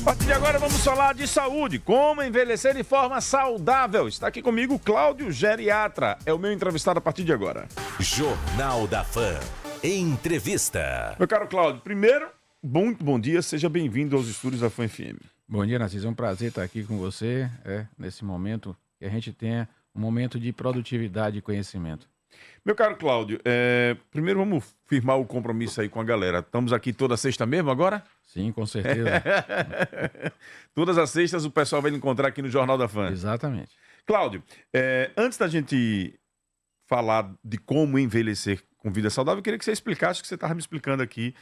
A partir de agora vamos falar de saúde, como envelhecer de forma saudável. Está aqui comigo o Cláudio, geriatra. É o meu entrevistado a partir de agora. Jornal da Fã. Entrevista. Meu caro Cláudio, primeiro, bom dia, seja bem-vindo aos estúdios da Fã FM. Bom dia, Narciso. É um prazer estar aqui com você, nesse momento que a gente tenha um momento de produtividade e conhecimento. Meu caro Cláudio, primeiro vamos firmar o compromisso aí com a galera. Estamos aqui toda sexta mesmo agora? Sim, com certeza. Todas as sextas o pessoal vai encontrar aqui no Jornal da Fã. Exatamente. Cláudio, antes da gente falar de como envelhecer com vida saudável, eu queria que você explicasse o que você estava me explicando aqui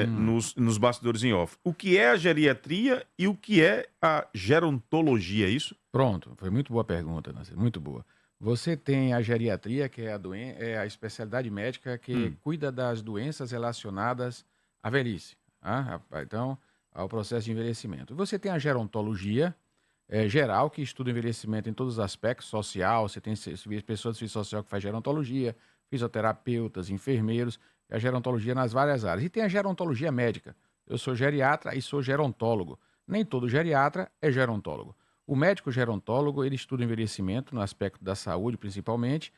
nos bastidores em off. O que é a geriatria e o que é a gerontologia, é isso? Pronto, foi muito boa pergunta, Narciso, muito boa. Você tem a geriatria, que é a especialidade médica que cuida das doenças relacionadas à velhice, então, ao processo de envelhecimento. Você tem a gerontologia geral, que estuda o envelhecimento em todos os aspectos, social, você tem pessoas de serviço social que faz gerontologia, fisioterapeutas, enfermeiros, a gerontologia nas várias áreas. E tem a gerontologia médica. Eu sou geriatra e sou gerontólogo. Nem todo geriatra é gerontólogo. O médico gerontólogo, ele estuda o envelhecimento no aspecto da saúde, principalmente,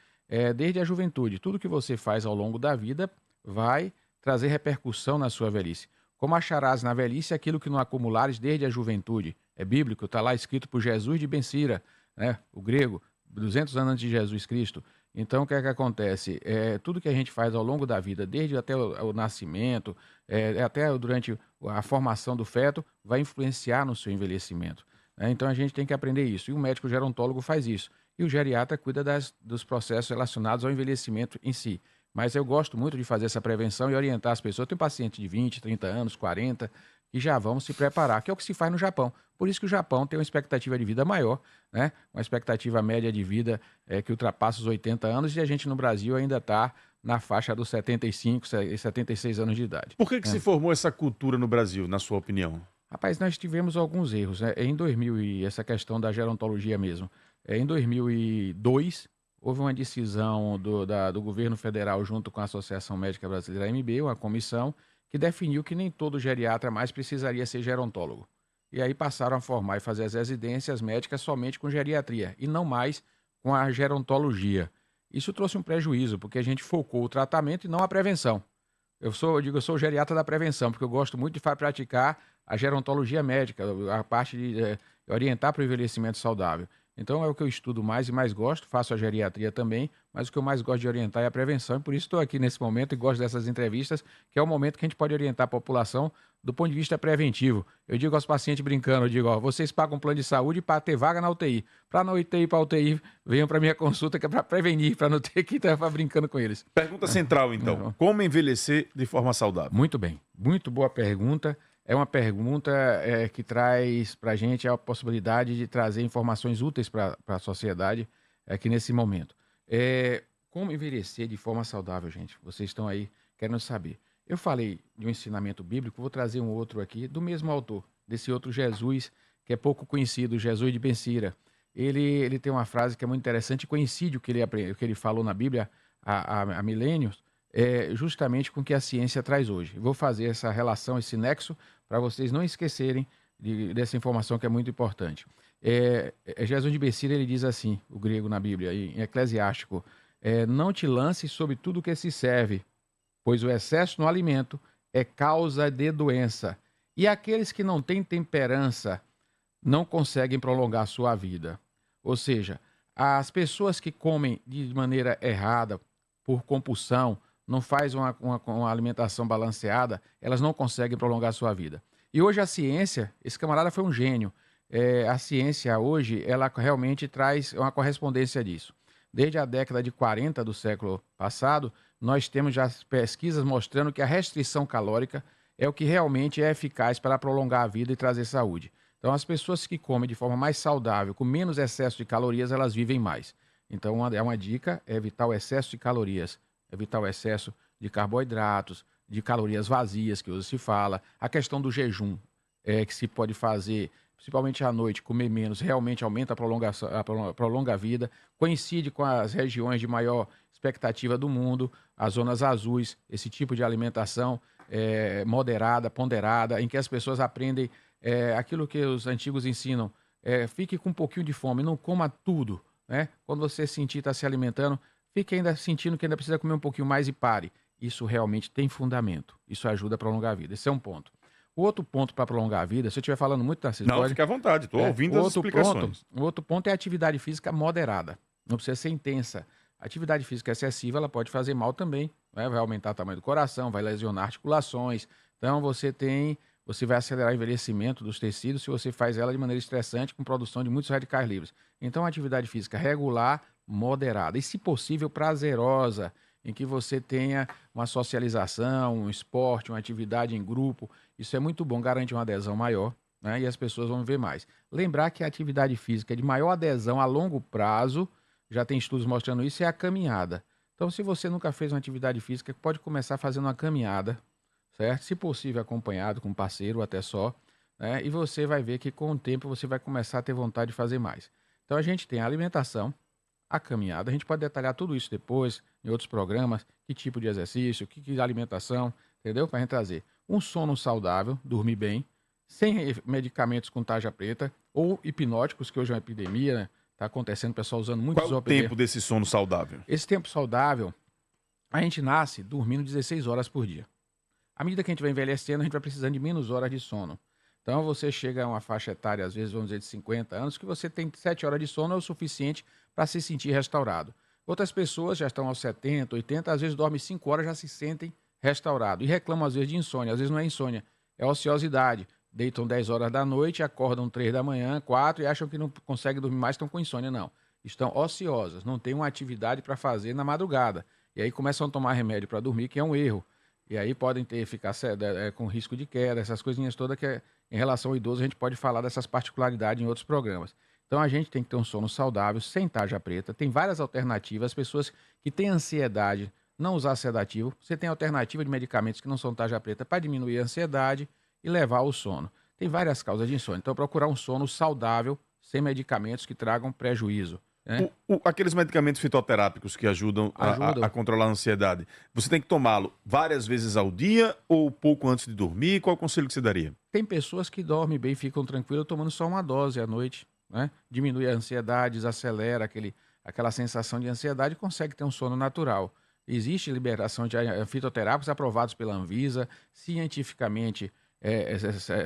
desde a juventude. Tudo que você faz ao longo da vida vai trazer repercussão na sua velhice. Como acharás na velhice aquilo que não acumulares desde a juventude. É bíblico, está lá escrito por Jesus de Bencira, o grego, 200 anos antes de Jesus Cristo. Então, o que é que acontece? Tudo que a gente faz ao longo da vida, desde até o nascimento, até durante a formação do feto, vai influenciar no seu envelhecimento. Então, a gente tem que aprender isso. E o médico gerontólogo faz isso. E o geriatra cuida dos processos relacionados ao envelhecimento em si. Mas eu gosto muito de fazer essa prevenção e orientar as pessoas. Eu tenho paciente de 20, 30 anos, 40, que já vão se preparar, que é o que se faz no Japão. Por isso que o Japão tem uma expectativa de vida maior, uma expectativa média de vida que ultrapassa os 80 anos, e a gente no Brasil ainda está na faixa dos 75, 76 anos de idade. Por que se formou essa cultura no Brasil, na sua opinião? Rapaz, nós tivemos alguns erros. Em 2000, essa questão da gerontologia mesmo. Em 2002, houve uma decisão do governo federal junto com a Associação Médica Brasileira, AMB, uma comissão, que definiu que nem todo geriatra mais precisaria ser gerontólogo. E aí passaram a formar e fazer as residências médicas somente com geriatria, e não mais com a gerontologia. Isso trouxe um prejuízo, porque a gente focou o tratamento e não a prevenção. Eu sou o geriatra da prevenção, porque eu gosto muito de praticar a gerontologia médica, a parte de orientar para o envelhecimento saudável. Então é o que eu estudo mais e mais gosto, faço a geriatria também, mas o que eu mais gosto de orientar é a prevenção, e por isso estou aqui nesse momento e gosto dessas entrevistas, que é o momento que a gente pode orientar a população do ponto de vista preventivo. Eu digo aos pacientes brincando, vocês pagam um plano de saúde para ter vaga na UTI. Para na UTI, para a UTI, venham para a minha consulta, que é para prevenir, para não ter que estar brincando com eles. Pergunta central, então. Como envelhecer de forma saudável? Muito bem, muito boa pergunta. É uma pergunta que traz para a gente a possibilidade de trazer informações úteis para a sociedade aqui nesse momento. Como envelhecer de forma saudável, gente? Vocês estão aí querendo saber. Eu falei de um ensinamento bíblico, vou trazer um outro aqui, do mesmo autor, desse outro Jesus, que é pouco conhecido, Jesus de Bencira. Ele tem uma frase que é muito interessante, coincide o que ele falou na Bíblia há milênios, justamente com o que a ciência traz hoje. Eu vou fazer essa relação, esse nexo, para vocês não esquecerem dessa informação que é muito importante. Jesus de Bencira, ele diz assim, o grego na Bíblia, em Eclesiástico, não te lances sobre tudo que se serve, pois o excesso no alimento é causa de doença. E aqueles que não têm temperança não conseguem prolongar a sua vida. Ou seja, as pessoas que comem de maneira errada, por compulsão, não faz uma alimentação balanceada, elas não conseguem prolongar a sua vida. E hoje a ciência, esse camarada foi um gênio, a ciência hoje, ela realmente traz uma correspondência disso. Desde a década de 40 do século passado, nós temos já pesquisas mostrando que a restrição calórica é o que realmente é eficaz para prolongar a vida e trazer saúde. Então, as pessoas que comem de forma mais saudável, com menos excesso de calorias, elas vivem mais. Então, uma dica é evitar o excesso de calorias, evitar o excesso de carboidratos, de calorias vazias, que hoje se fala. A questão do jejum, que se pode fazer, principalmente à noite, comer menos, realmente aumenta prolonga a vida. Coincide com as regiões de maior expectativa do mundo, as zonas azuis, esse tipo de alimentação moderada, ponderada, em que as pessoas aprendem aquilo que os antigos ensinam, fique com um pouquinho de fome, não coma tudo, né? Quando você sentir estar se alimentando, fique ainda sentindo que ainda precisa comer um pouquinho mais e pare. Isso realmente tem fundamento. Isso ajuda a prolongar a vida. Esse é um ponto. O outro ponto para prolongar a vida, se eu estiver falando muito, Tarcísio, Não, fique à vontade, estou ouvindo as explicações. O outro ponto é a atividade física moderada. Não precisa ser intensa. A atividade física excessiva, ela pode fazer mal também, né? Vai aumentar o tamanho do coração, vai lesionar articulações. Então, você vai acelerar o envelhecimento dos tecidos se você faz ela de maneira estressante, com produção de muitos radicais livres. Então, a atividade física regular, moderada e, se possível, prazerosa, em que você tenha uma socialização, um esporte, uma atividade em grupo. Isso é muito bom, garante uma adesão maior, né? E as pessoas vão ver mais. Lembrar que a atividade física de maior adesão a longo prazo, já tem estudos mostrando isso, é a caminhada. Então, se você nunca fez uma atividade física, pode começar fazendo uma caminhada, certo? Se possível, acompanhado com um parceiro, até só, né? E você vai ver que com o tempo você vai começar a ter vontade de fazer mais. Então, a gente tem a alimentação, a caminhada, a gente pode detalhar tudo isso depois, em outros programas, que tipo de exercício, que alimentação, entendeu? Para a gente trazer um sono saudável, dormir bem, sem medicamentos com tarja preta, ou hipnóticos, que hoje é uma epidemia, né? Está acontecendo, o pessoal usando muitos Qual é o tempo desse sono saudável? Esse tempo saudável, a gente nasce dormindo 16 horas por dia. À medida que a gente vai envelhecendo, a gente vai precisando de menos horas de sono. Então, você chega a uma faixa etária, às vezes, vamos dizer, de 50 anos, que você tem 7 horas de sono é o suficiente para se sentir restaurado. Outras pessoas já estão aos 70, 80, às vezes dormem 5 horas, já se sentem restaurados. E reclamam, às vezes, de insônia. Às vezes não é insônia, é ociosidade. Deitam 10 horas da noite, acordam 3 da manhã, 4 e acham que não conseguem dormir mais, estão com insônia. Não. Estão ociosas, não têm uma atividade para fazer na madrugada. E aí começam a tomar remédio para dormir, que é um erro. E aí podem ficar com risco de queda, essas coisinhas todas que, em relação ao idoso, a gente pode falar dessas particularidades em outros programas. Então, a gente tem que ter um sono saudável, sem tarja preta. Tem várias alternativas. As pessoas que têm ansiedade, não usar sedativo. Você tem alternativa de medicamentos que não são tarja preta para diminuir a ansiedade e levar ao sono. Tem várias causas de insônia. Então, procurar um sono saudável, sem medicamentos que tragam prejuízo. Né? Aqueles medicamentos fitoterápicos que ajudam a controlar a ansiedade, você tem que tomá-lo várias vezes ao dia ou pouco antes de dormir? Qual é o conselho que você daria? Tem pessoas que dormem bem, ficam tranquilas tomando só uma dose à noite. Né? Diminui a ansiedade, desacelera aquela sensação de ansiedade e consegue ter um sono natural. Existe liberação de fitoterápicos aprovados pela Anvisa, cientificamente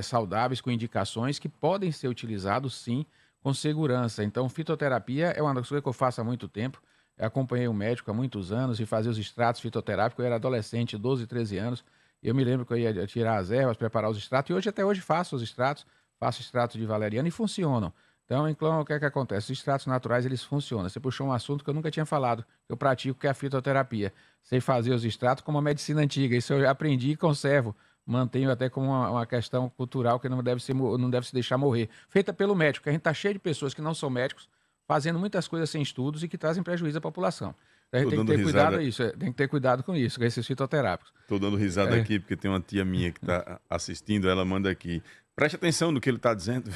saudáveis, com indicações que podem ser utilizados, sim, com segurança. Então, fitoterapia é uma das coisas que eu faço há muito tempo. Eu acompanhei um médico há muitos anos e fazia os extratos fitoterápicos. Eu era adolescente, 12, 13 anos. Eu me lembro que eu ia tirar as ervas, preparar os extratos. E até hoje faço os extratos. Faço extrato de valeriana e funcionam. Então, o que é que acontece? Os extratos naturais, eles funcionam. Você puxou um assunto que eu nunca tinha falado, que eu pratico, que é a fitoterapia. Sei fazer os extratos como a medicina antiga. Isso eu aprendi e conservo. Mantenho até como uma questão cultural que não deve se deixar morrer. Feita pelo médico, que a gente está cheio de pessoas que não são médicos, fazendo muitas coisas sem estudos e que trazem prejuízo à população. Então, a gente tem que ter cuidado tem que ter cuidado com isso, com esses fitoterápicos. Estou dando risada aqui, porque tem uma tia minha que está assistindo, ela manda aqui. Preste atenção no que ele está dizendo.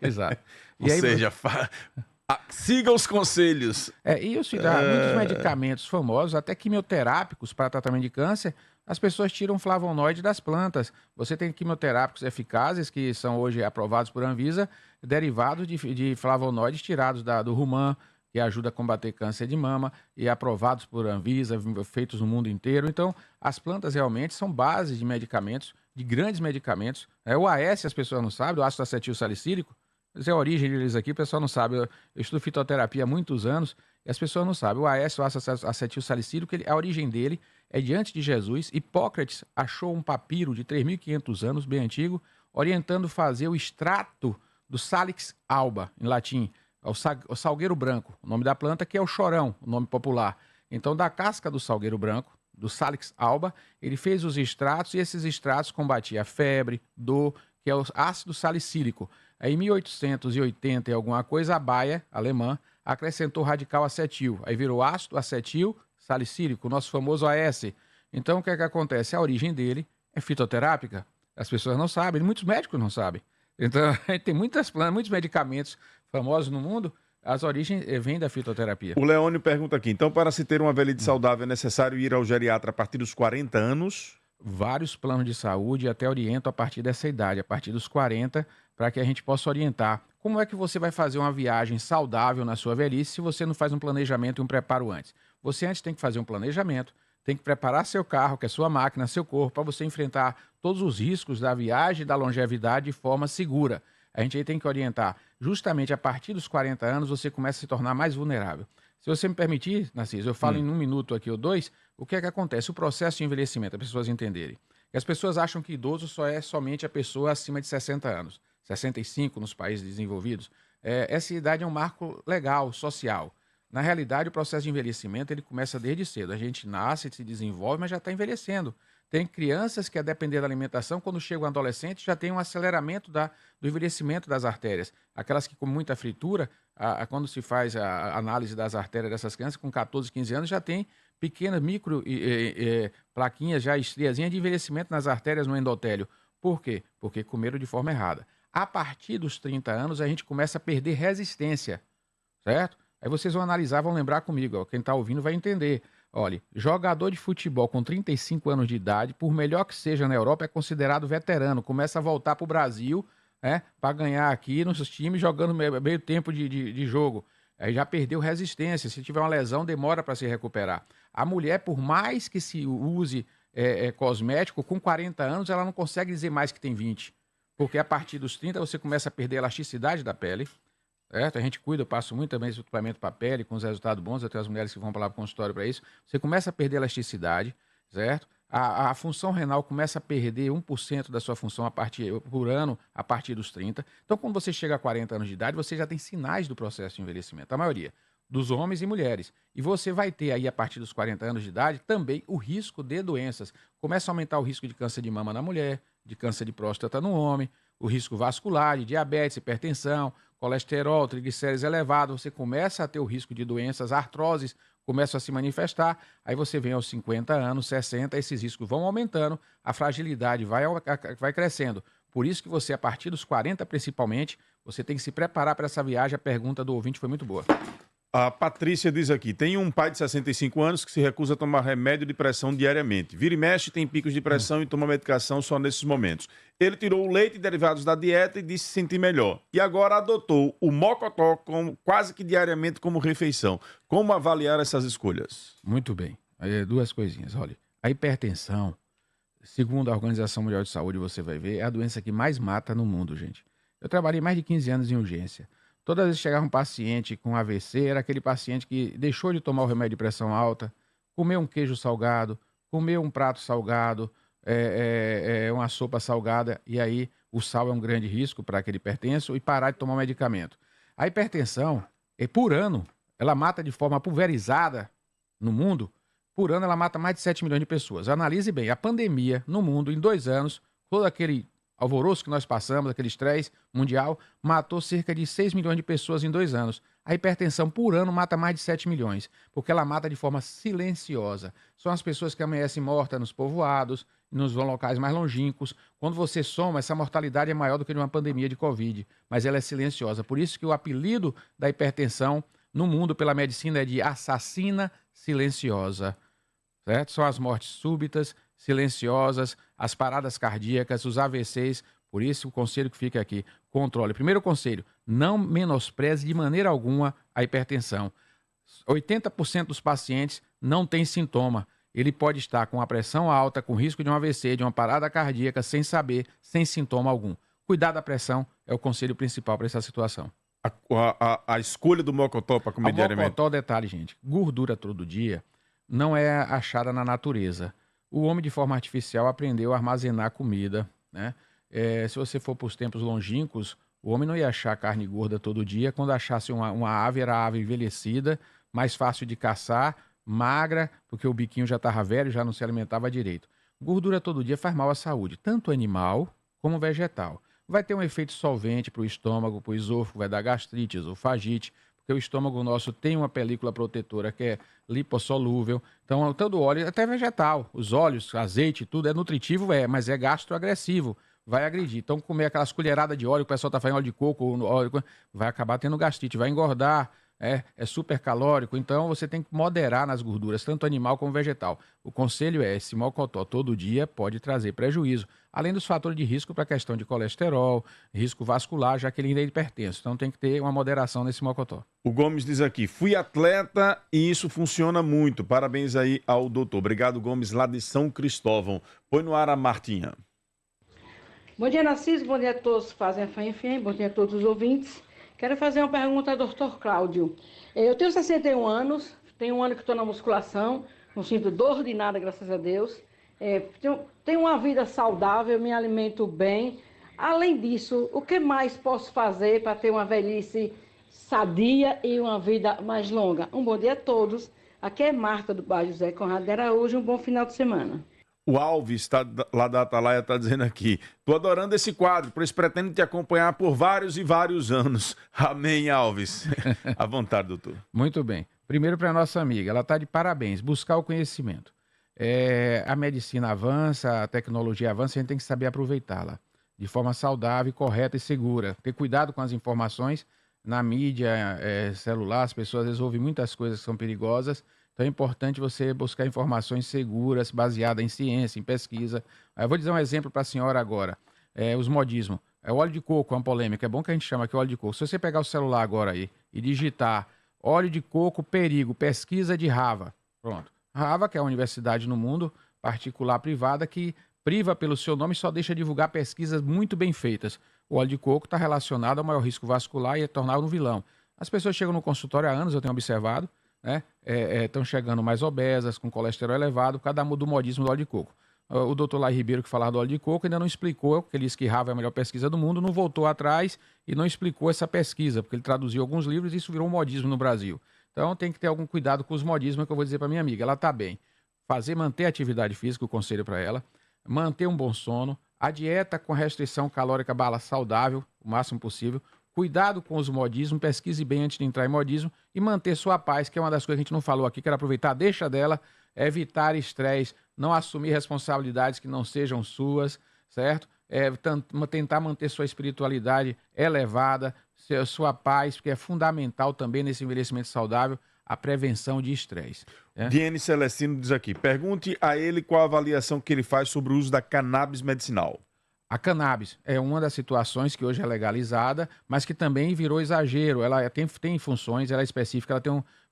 Exato. Ou seja, siga os conselhos. Muitos medicamentos famosos, até quimioterápicos para tratamento de câncer, as pessoas tiram flavonoide das plantas. Você tem quimioterápicos eficazes, que são hoje aprovados por Anvisa, derivados de flavonoides tirados do rumã, que ajuda a combater câncer de mama, e aprovados por Anvisa, feitos no mundo inteiro. Então, as plantas realmente são bases de medicamentos, de grandes medicamentos. O AS, as pessoas não sabem, o ácido acetil salicílico, essa é a origem deles aqui, o pessoal não sabe. Eu estudo fitoterapia há muitos anos e as pessoas não sabem. O AS, o ácido acetil salicílico, a origem dele é de antes de Jesus. Hipócrates achou um papiro de 3.500 anos, bem antigo, orientando fazer o extrato do Salix alba, em latim, o salgueiro branco, o nome da planta, que é o chorão, o nome popular. Então, da casca do salgueiro branco, do Salix alba, ele fez os extratos e esses extratos combatiam a febre, dor, que é o ácido salicílico. Aí, em 1880 e alguma coisa, a Bayer, alemã, acrescentou radical acetil. Aí virou ácido acetil salicílico, o nosso famoso AS. Então, o que é que acontece? A origem dele é fitoterápica. As pessoas não sabem, muitos médicos não sabem. Então, tem muitas plantas, muitos medicamentos famosos no mundo, as origens vêm da fitoterapia. O Leônio pergunta aqui, então, para se ter uma velhice saudável, é necessário ir ao geriatra a partir dos 40 anos? vários planos de saúde e até oriento a partir dessa idade, a partir dos 40, para que a gente possa orientar. Como é que você vai fazer uma viagem saudável na sua velhice se você não faz um planejamento e um preparo antes? Você antes tem que fazer um planejamento, tem que preparar seu carro, que é sua máquina, seu corpo, para você enfrentar todos os riscos da viagem e da longevidade de forma segura. A gente aí tem que orientar. Justamente a partir dos 40 anos, você começa a se tornar mais vulnerável. Se você me permitir, Narciso, eu falo em 1 minuto aqui ou 2, o que é que acontece? O processo de envelhecimento, as pessoas entenderem. E as pessoas acham que idoso só é somente a pessoa acima de 60 anos, 65 nos países desenvolvidos. Essa idade é um marco legal, social. Na realidade, o processo de envelhecimento ele começa desde cedo. A gente nasce, se desenvolve, mas já está envelhecendo. Tem crianças que, a depender da alimentação, quando chegam adolescentes, já tem um aceleramento do envelhecimento das artérias. Aquelas que comem muita fritura, quando se faz a análise das artérias dessas crianças, com 14, 15 anos, já tem pequenas micro plaquinhas, já estriazinhas de envelhecimento nas artérias no endotélio. Por quê? Porque comeram de forma errada. A partir dos 30 anos, a gente começa a perder resistência, certo? Aí vocês vão analisar, vão lembrar comigo, ó, quem está ouvindo vai entender. Olha, jogador de futebol com 35 anos de idade, por melhor que seja na Europa, é considerado veterano. Começa a voltar para o Brasil, para ganhar aqui nos times, jogando meio tempo de jogo. Aí já perdeu resistência. Se tiver uma lesão, demora para se recuperar. A mulher, por mais que se use cosmético, com 40 anos, ela não consegue dizer mais que tem 20. Porque a partir dos 30, você começa a perder a elasticidade da pele. Certo? A gente cuida, eu passo muito também esse suplemento para a pele, com os resultados bons, até as mulheres que vão para lá para o consultório para isso. Você começa a perder a elasticidade, certo? A função renal começa a perder 1% da sua função por ano a partir dos 30. Então, quando você chega a 40 anos de idade, você já tem sinais do processo de envelhecimento, a maioria, dos homens e mulheres. E você vai ter aí, a partir dos 40 anos de idade, também o risco de doenças. Começa a aumentar o risco de câncer de mama na mulher, de câncer de próstata no homem, o risco vascular, de diabetes, hipertensão, colesterol, triglicéridos elevados, você começa a ter o risco de doenças, artroses começam a se manifestar, aí você vem aos 50 anos, 60, esses riscos vão aumentando, a fragilidade vai crescendo. Por isso que você, a partir dos 40 principalmente, você tem que se preparar para essa viagem. A pergunta do ouvinte foi muito boa. A Patrícia diz aqui, tem um pai de 65 anos que se recusa a tomar remédio de pressão diariamente. Vira e mexe, tem picos de pressão e toma medicação só nesses momentos. Ele tirou o leite e derivados da dieta e disse se sentir melhor. E agora adotou o mocotó quase que diariamente como refeição. Como avaliar essas escolhas? Muito bem. Aí, 2 coisinhas. Olha, a hipertensão, segundo a Organização Mundial de Saúde, você vai ver, é a doença que mais mata no mundo, gente. Eu trabalhei mais de 15 anos em urgência. Toda vez que chegava um paciente com AVC, era aquele paciente que deixou de tomar o remédio de pressão alta, comeu um queijo salgado, comeu um prato salgado, uma sopa salgada, e aí o sal é um grande risco para aquele hipertenso, e parar de tomar o medicamento. A hipertensão, por ano, ela mata de forma pulverizada no mundo, por ano ela mata mais de 7 milhões de pessoas. Analise bem, a pandemia no mundo, em 2 anos, todo aquele alvoroço que nós passamos, aquele estresse mundial, matou cerca de 6 milhões de pessoas em 2 anos. A hipertensão por ano mata mais de 7 milhões, porque ela mata de forma silenciosa. São as pessoas que amanhecem mortas nos povoados, nos locais mais longínquos. Quando você soma, essa mortalidade é maior do que de uma pandemia de Covid, mas ela é silenciosa. Por isso que o apelido da hipertensão no mundo pela medicina é de assassina silenciosa. Certo? São as mortes súbitas, silenciosas, as paradas cardíacas, os AVCs. Por isso o conselho que fica aqui, controle. Primeiro conselho, não menospreze de maneira alguma a hipertensão. 80% dos pacientes não tem sintoma. Ele pode estar com a pressão alta, com risco de um AVC, de uma parada cardíaca, sem saber, sem sintoma algum. Cuidar da pressão é o conselho principal para essa situação. A escolha do mocotó para comer diariamente. O mocotó, detalhe, gente, gordura todo dia não é achada na natureza. O homem, de forma artificial, aprendeu a armazenar comida, né? Se você for para os tempos longínquos, o homem não ia achar carne gorda todo dia. Quando achasse uma ave, era ave envelhecida, mais fácil de caçar, magra, porque o biquinho já estava velho, já não se alimentava direito. Gordura todo dia faz mal à saúde, tanto animal como vegetal. Vai ter um efeito solvente para o estômago, para o esôfago, vai dar gastrite, esofagite, porque o estômago nosso tem uma película protetora que é lipossolúvel. Então, todo óleo, até vegetal, os óleos, azeite, tudo é nutritivo, mas é gastroagressivo, vai agredir. Então, comer aquelas colheradas de óleo, o pessoal está fazendo óleo de coco, óleo, vai acabar tendo gastrite, vai engordar, é super calórico, então você tem que moderar nas gorduras, tanto animal como vegetal. O conselho é, esse mocotó todo dia pode trazer prejuízo, além dos fatores de risco para a questão de colesterol, risco vascular, já que ele ainda é hipertenso. Então tem que ter uma moderação nesse mocotó. O Gomes diz aqui, fui atleta e isso funciona muito. Parabéns aí ao doutor. Obrigado, Gomes, lá de São Cristóvão. Põe no ar a Martinha. Bom dia, Narciso. Bom dia a todos que fazem a FAM. Bom dia a todos os ouvintes. Quero fazer uma pergunta ao Dr. Cláudio. Eu tenho 61 anos, tem um ano que estou na musculação, não sinto dor de nada, graças a Deus. Tenho uma vida saudável, me alimento bem. Além disso, o que mais posso fazer para ter uma velhice sadia e uma vida mais longa? Um bom dia a todos. Aqui é Marta do bairro José Conrado de Araújo. Um bom final de semana. O Alves, lá da Atalaia, está dizendo aqui, estou adorando esse quadro, pois pretendo te acompanhar por vários e vários anos. Amém, Alves. À vontade, doutor. Muito bem. Primeiro para a nossa amiga, ela está de parabéns, buscar o conhecimento. A medicina avança, a tecnologia avança, a gente tem que saber aproveitá-la de forma saudável, correta e segura. Ter cuidado com as informações na mídia celular, as pessoas às vezes ouvem muitas coisas que são perigosas. Então é importante você buscar informações seguras, baseadas em ciência, em pesquisa. Eu vou dizer um exemplo para a senhora agora. Os modismos. O óleo de coco é uma polêmica. É bom que a gente chama aqui óleo de coco. Se você pegar o celular agora aí e digitar óleo de coco, perigo, pesquisa de Harvard. Pronto. Harvard, que é uma universidade no mundo, particular, privada, que priva pelo seu nome e só deixa divulgar pesquisas muito bem feitas. O óleo de coco está relacionado ao maior risco vascular e é tornar um vilão. As pessoas chegam no consultório há anos, eu tenho observado, né? Estão chegando mais obesas, com colesterol elevado, por causa do modismo do óleo de coco. O doutor Lai Ribeiro, que falava do óleo de coco, ainda não explicou, que ele disse que Harvard é a melhor pesquisa do mundo, não voltou atrás e não explicou essa pesquisa, porque ele traduziu alguns livros e isso virou um modismo no Brasil. Então tem que ter algum cuidado com os modismos, que eu vou dizer para minha amiga. Ela está bem. Manter a atividade física, o conselho para ela, manter um bom sono, a dieta com restrição calórica saudável, o máximo possível, cuidado com os modismos, pesquise bem antes de entrar em modismo e manter sua paz, que é uma das coisas que a gente não falou aqui, quero aproveitar, deixa dela, evitar estresse, não assumir responsabilidades que não sejam suas, certo? Tentar manter sua espiritualidade elevada, sua paz, porque é fundamental também nesse envelhecimento saudável a prevenção de estresse. Diene Celestino diz aqui, pergunte a ele qual a avaliação que ele faz sobre o uso da cannabis medicinal. A cannabis é uma das situações que hoje é legalizada, mas que também virou exagero. Ela tem funções, ela é específica,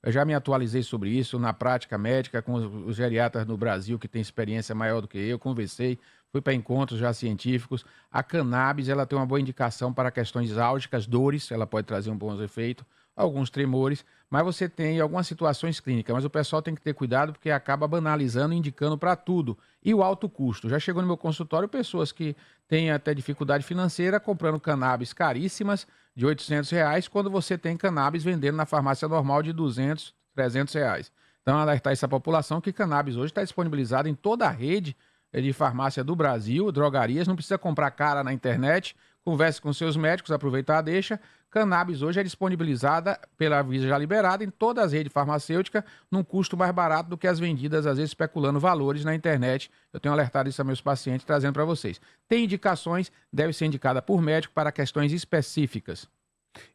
eu já me atualizei sobre isso na prática médica com os geriatras no Brasil, que tem experiência maior do que eu, conversei, fui para encontros já científicos. A cannabis, ela tem uma boa indicação para questões álgicas, dores, ela pode trazer um bom efeito, alguns tremores, mas você tem algumas situações clínicas, mas o pessoal tem que ter cuidado porque acaba banalizando e indicando para tudo. E o alto custo. Já chegou no meu consultório pessoas que têm até dificuldade financeira comprando cannabis caríssimas de R$800, quando você tem cannabis vendendo na farmácia normal de R$200, R$300. Então, alertar essa população que cannabis hoje está disponibilizado em toda a rede de farmácia do Brasil, drogarias, não precisa comprar cara na internet, converse com seus médicos, aproveitar a deixa. Cannabis hoje é disponibilizada pela Anvisa já liberada em todas as redes farmacêuticas num custo mais barato do que as vendidas, às vezes especulando valores na internet. Eu tenho alertado isso a meus pacientes, trazendo para vocês. Tem indicações, deve ser indicada por médico para questões específicas.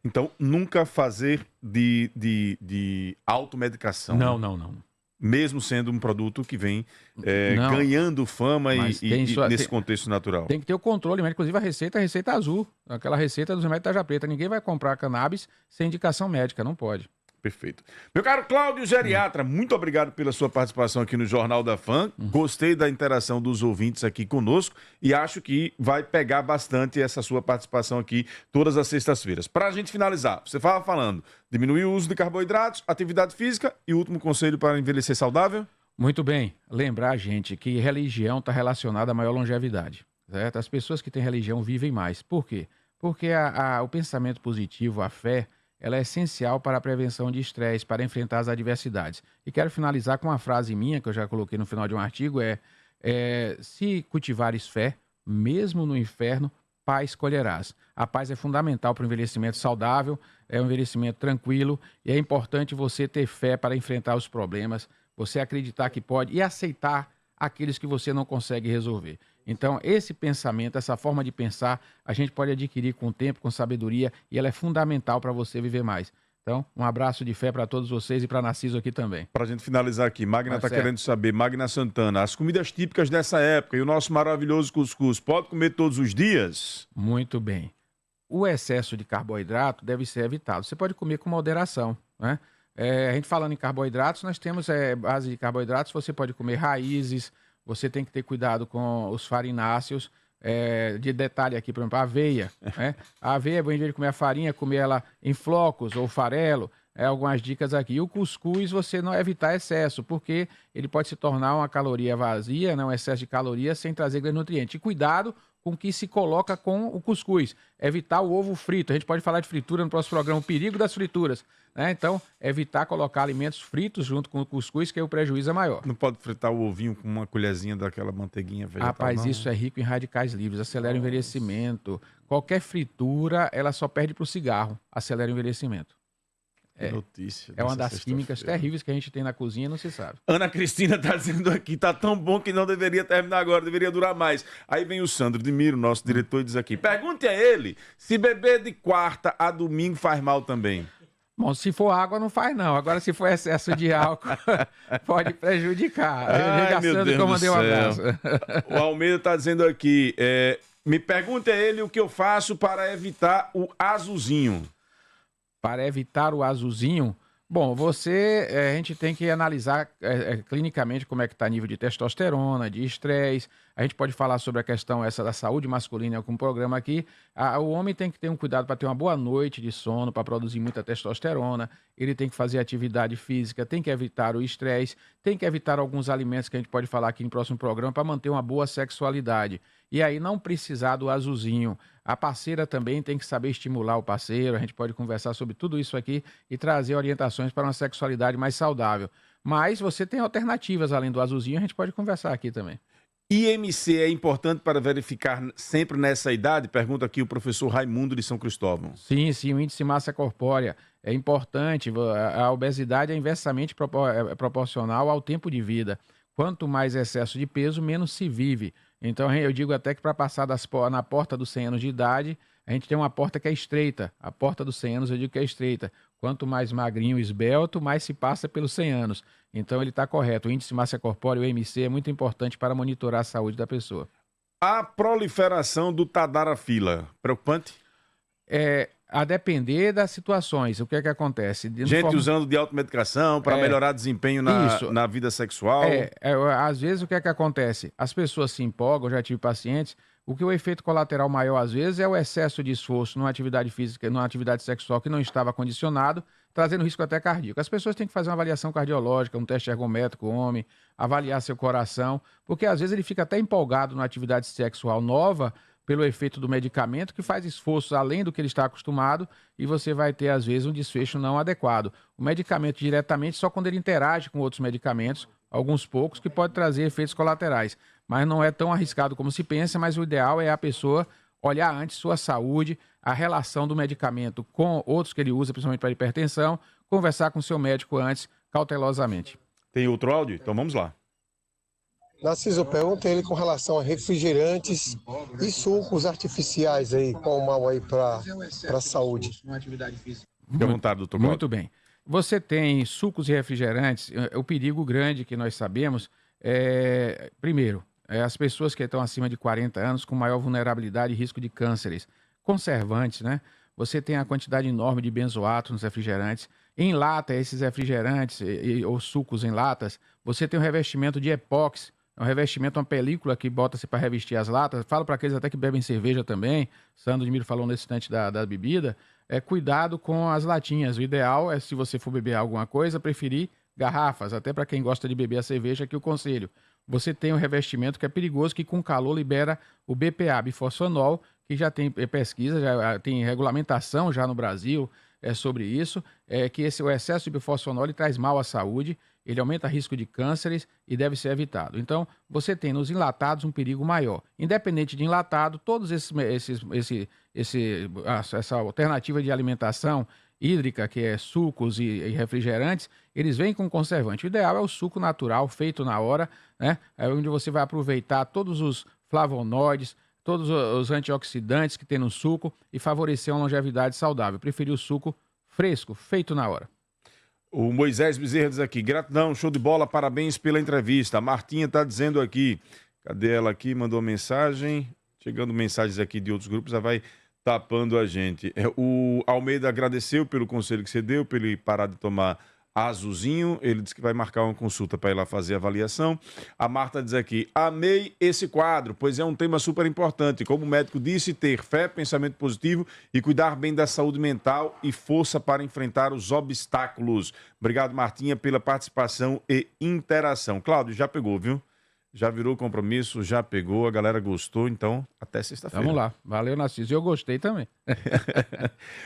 Então, nunca fazer de automedicação. Não. Mesmo sendo um produto que vem ganhando fama nesse contexto natural. Tem que ter o controle, inclusive a receita azul, aquela receita dos remédios Tarja Preta. Ninguém vai comprar cannabis sem indicação médica, não pode. Perfeito. Meu caro Cláudio Geriatra, muito obrigado pela sua participação aqui no Jornal da Fã. Gostei da interação dos ouvintes aqui conosco e acho que vai pegar bastante essa sua participação aqui todas as sextas-feiras. Para a gente finalizar, você estava falando, diminuir o uso de carboidratos, atividade física e último conselho para envelhecer saudável? Muito bem. Lembrar, gente, que religião está relacionada à maior longevidade, certo? As pessoas que têm religião vivem mais. Por quê? Porque o pensamento positivo, a fé, ela é essencial para a prevenção de estresse, para enfrentar as adversidades. E quero finalizar com uma frase minha, que eu já coloquei no final de um artigo, se cultivares fé, mesmo no inferno, paz colherás. A paz é fundamental para o envelhecimento saudável, é um envelhecimento tranquilo, e é importante você ter fé para enfrentar os problemas, você acreditar que pode e aceitar aqueles que você não consegue resolver. Então, esse pensamento, essa forma de pensar, a gente pode adquirir com o tempo, com sabedoria, e ela é fundamental para você viver mais. Então, um abraço de fé para todos vocês e para Narciso aqui também. Para a gente finalizar aqui, Magna está certo. querendo saber, Magna Santana, as comidas típicas dessa época e o nosso maravilhoso cuscuz, pode comer todos os dias? Muito bem. O excesso de carboidrato deve ser evitado. Você pode comer com moderação, né? A gente falando em carboidratos, nós temos base de carboidratos, você pode comer raízes, você tem que ter cuidado com os farináceos. De detalhe aqui, por exemplo, a aveia. Né? A aveia, em vez de comer a farinha, comer ela em flocos ou farelo. Algumas dicas aqui. E o cuscuz, você não evitar excesso, porque ele pode se tornar uma caloria vazia, né? Um excesso de calorias sem trazer grandes nutrientes. E cuidado com o que se coloca com o cuscuz. Evitar o ovo frito. A gente pode falar de fritura no próximo programa, o perigo das frituras. Né? Então, evitar colocar alimentos fritos junto com o cuscuz, que aí o prejuízo é maior. Não pode fritar o ovinho com uma colherzinha daquela manteiguinha vegetal, Rapaz, não? isso é rico em radicais livres, acelera o envelhecimento. Qualquer fritura, ela só perde para o cigarro, acelera o envelhecimento. Que notícia. É uma dessa das químicas sexta-feira. terríveis que a gente tem na cozinha, não se sabe. Ana Cristina está dizendo aqui, tá tão bom que não deveria terminar agora, deveria durar mais. Aí vem o Sandro de Miro, nosso diretor, e diz aqui, pergunte a ele se beber de quarta a domingo faz mal também. Bom, se for água, não faz não. Agora, se for excesso de álcool, pode prejudicar. Ai, meu Sandro, Deus que eu mandei do um céu. abraço. O Almeida está dizendo aqui, me pergunte a ele o que eu faço para evitar o azulzinho. Para evitar o azulzinho, bom, a gente tem que analisar clinicamente como é que está o nível de testosterona, de estresse. A gente pode falar sobre a questão essa da saúde masculina em algum programa aqui. O homem tem que ter um cuidado para ter uma boa noite de sono, para produzir muita testosterona. Ele tem que fazer atividade física, tem que evitar o estresse, tem que evitar alguns alimentos que a gente pode falar aqui no próximo programa para manter uma boa sexualidade. E aí não precisar do azulzinho. A parceira também tem que saber estimular o parceiro. A gente pode conversar sobre tudo isso aqui e trazer orientações para uma sexualidade mais saudável. Mas você tem alternativas além do azulzinho, a gente pode conversar aqui também. IMC é importante para verificar sempre nessa idade? Pergunta aqui o professor Raimundo de São Cristóvão. Sim, o índice de massa corpórea é importante. A obesidade é inversamente proporcional ao tempo de vida. Quanto mais excesso de peso, menos se vive. Então, eu digo até que para passar na porta dos 100 anos de idade, a gente tem uma porta que é estreita. A porta dos 100 anos eu digo que é estreita. Quanto mais magrinho e esbelto, mais se passa pelos 100 anos. Então, ele está correto. O índice de massa corpórea, o IMC, é muito importante para monitorar a saúde da pessoa. A proliferação do Tadalafila, preocupante? A depender das situações. O que é que acontece? Gente usando de automedicação para melhorar desempenho na vida sexual. Às vezes, o que é que acontece? As pessoas se empolgam, já tive pacientes, o efeito colateral maior, às vezes, é o excesso de esforço numa atividade física, numa atividade sexual que não estava condicionado, trazendo risco até cardíaco. As pessoas têm que fazer uma avaliação cardiológica, um teste ergométrico, homem, avaliar seu coração, porque às vezes ele fica até empolgado numa atividade sexual nova, pelo efeito do medicamento, que faz esforços além do que ele está acostumado, e você vai ter, às vezes, um desfecho não adequado. O medicamento diretamente só quando ele interage com outros medicamentos, alguns poucos, que pode trazer efeitos colaterais. Mas não é tão arriscado como se pensa, mas o ideal é a pessoa olhar antes sua saúde, a relação do medicamento com outros que ele usa, principalmente para hipertensão, conversar com seu médico antes, cautelosamente. Tem outro áudio? Então vamos lá. Narciso, eu pergunto a ele com relação a refrigerantes e sucos artificiais aí, qual o mal aí para a saúde. Fique à vontade, doutor Cláudio. Muito bem. Você tem sucos e refrigerantes, o perigo grande que nós sabemos primeiro, as pessoas que estão acima de 40 anos com maior vulnerabilidade e risco de cânceres. Conservantes, né? Você tem a quantidade enorme de benzoato nos refrigerantes. Em lata, esses refrigerantes ou sucos em latas, você tem um revestimento de epóxi. É um revestimento, uma película que bota-se para revestir as latas. Falo para aqueles até que bebem cerveja também. Sandro de Miro falou nesse instante da bebida. Cuidado com as latinhas. O ideal é, se você for beber alguma coisa, preferir garrafas. Até para quem gosta de beber a cerveja, aqui o conselho. Você tem um revestimento que é perigoso, que com calor libera o BPA, bifosfonol, que já tem pesquisa, já tem regulamentação já no Brasil sobre isso, que o excesso de bifosfonol ele traz mal à saúde, ele aumenta o risco de cânceres e deve ser evitado. Então, você tem nos enlatados um perigo maior. Independente de enlatado, todos essa alternativa de alimentação hídrica, que é sucos e refrigerantes, eles vêm com conservante. O ideal é o suco natural, feito na hora, né? Onde você vai aproveitar todos os flavonoides, todos os antioxidantes que tem no suco e favorecer uma longevidade saudável. Preferir o suco fresco, feito na hora. O Moisés Bezerra diz aqui, gratidão, show de bola, parabéns pela entrevista. A Martinha está dizendo aqui, cadê ela aqui? Mandou mensagem, chegando mensagens aqui de outros grupos, já vai tapando a gente. O Almeida agradeceu pelo conselho que você deu, pelo ele parar de tomar azulzinho, ele disse que vai marcar uma consulta para ir lá fazer a avaliação. A Marta diz aqui, amei esse quadro, pois é um tema super importante. Como o médico disse, ter fé, pensamento positivo e cuidar bem da saúde mental e força para enfrentar os obstáculos. Obrigado, Martinha, pela participação e interação. Cláudio, já pegou, viu? Já virou compromisso, já pegou, a galera gostou, então até sexta-feira. Vamos lá. Valeu, Narciso. Eu gostei também.